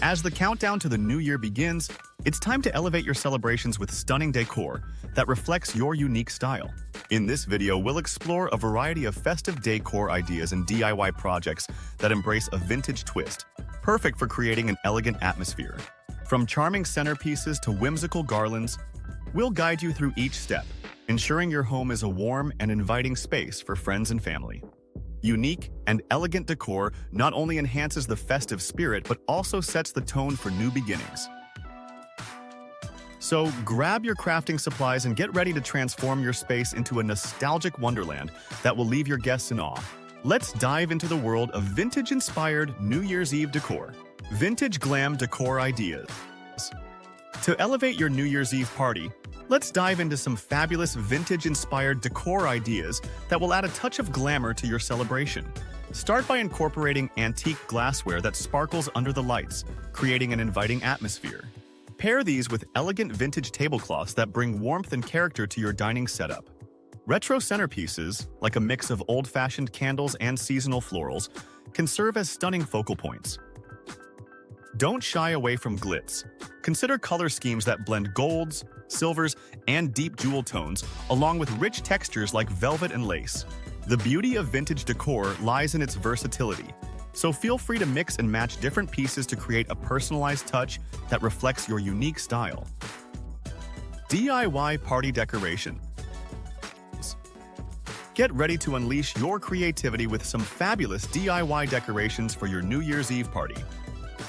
As the countdown to the new year begins, it's time to elevate your celebrations with stunning decor that reflects your unique style. In this video, we'll explore a variety of festive decor ideas and DIY projects that embrace a vintage twist, perfect for creating an elegant atmosphere. From charming centerpieces to whimsical garlands, we'll guide you through each step, ensuring your home is a warm and inviting space for friends and family. Unique and elegant decor not only enhances the festive spirit, but also sets the tone for new beginnings. So grab your crafting supplies and get ready to transform your space into a nostalgic wonderland that will leave your guests in awe. Let's dive into the world of vintage-inspired New Year's Eve decor. Vintage glam decor ideas. To elevate your New Year's Eve party, let's dive into some fabulous vintage-inspired decor ideas that will add a touch of glamour to your celebration. Start by incorporating antique glassware that sparkles under the lights, creating an inviting atmosphere. Pair these with elegant vintage tablecloths that bring warmth and character to your dining setup. Retro centerpieces, like a mix of old-fashioned candles and seasonal florals, can serve as stunning focal points. Don't shy away from glitz. Consider color schemes that blend golds, silvers, and deep jewel tones, along with rich textures like velvet and lace. The beauty of vintage decor lies in its versatility, so feel free to mix and match different pieces to create a personalized touch that reflects your unique style. DIY party decoration. Get ready to unleash your creativity with some fabulous DIY decorations for your New Year's Eve party.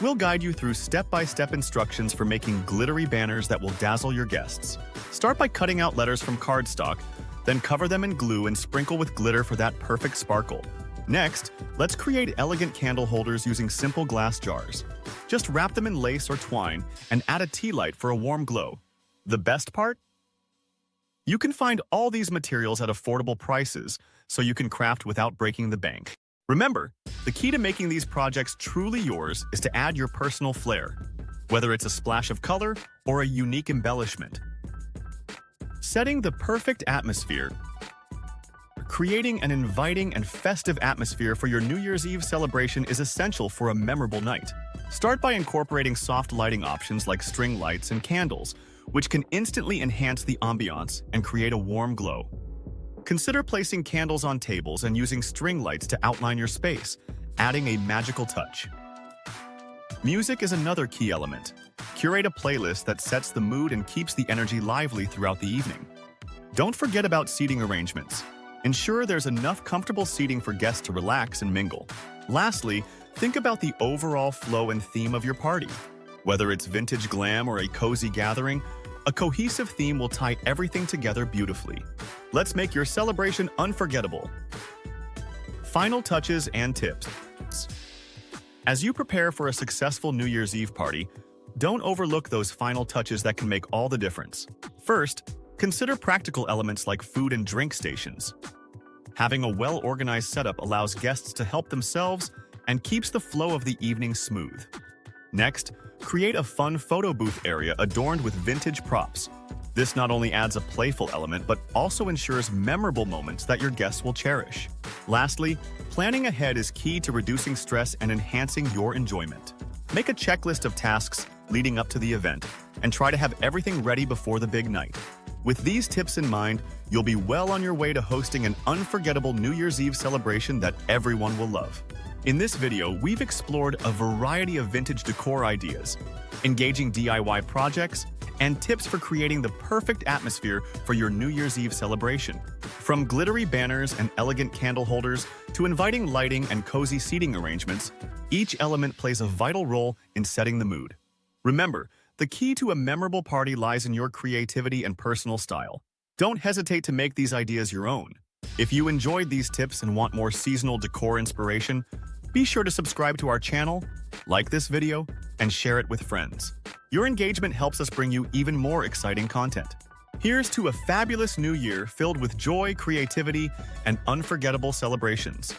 We'll guide you through step-by-step instructions for making glittery banners that will dazzle your guests. Start by cutting out letters from cardstock, then cover them in glue and sprinkle with glitter for that perfect sparkle. Next, let's create elegant candle holders using simple glass jars. Just wrap them in lace or twine and add a tea light for a warm glow. The best part? You can find all these materials at affordable prices, so you can craft without breaking the bank. Remember, the key to making these projects truly yours is to add your personal flair, whether it's a splash of color or a unique embellishment. Setting the perfect atmosphere. Creating an inviting and festive atmosphere for your New Year's Eve celebration is essential for a memorable night. Start by incorporating soft lighting options like string lights and candles, which can instantly enhance the ambiance and create a warm glow. Consider placing candles on tables and using string lights to outline your space, adding a magical touch. Music is another key element. Curate a playlist that sets the mood and keeps the energy lively throughout the evening. Don't forget about seating arrangements. Ensure there's enough comfortable seating for guests to relax and mingle. Lastly, think about the overall flow and theme of your party. Whether it's vintage glam or a cozy gathering, a cohesive theme will tie everything together beautifully. Let's make your celebration unforgettable. Final touches and tips. As you prepare for a successful New Year's Eve party, don't overlook those final touches that can make all the difference. First, consider practical elements like food and drink stations. Having a well-organized setup allows guests to help themselves and keeps the flow of the evening smooth. Next, create a fun photo booth area adorned with vintage props. This not only adds a playful element, but also ensures memorable moments that your guests will cherish. Lastly, planning ahead is key to reducing stress and enhancing your enjoyment. Make a checklist of tasks leading up to the event, and try to have everything ready before the big night. With these tips in mind, you'll be well on your way to hosting an unforgettable New Year's Eve celebration that everyone will love. In this video, we've explored a variety of vintage decor ideas, engaging DIY projects, and tips for creating the perfect atmosphere for your New Year's Eve celebration. From glittery banners and elegant candle holders to inviting lighting and cozy seating arrangements, each element plays a vital role in setting the mood. Remember, the key to a memorable party lies in your creativity and personal style. Don't hesitate to make these ideas your own. If you enjoyed these tips and want more seasonal decor inspiration, be sure to subscribe to our channel, like this video, and share it with friends. Your engagement helps us bring you even more exciting content. Here's to a fabulous new year filled with joy, creativity, and unforgettable celebrations.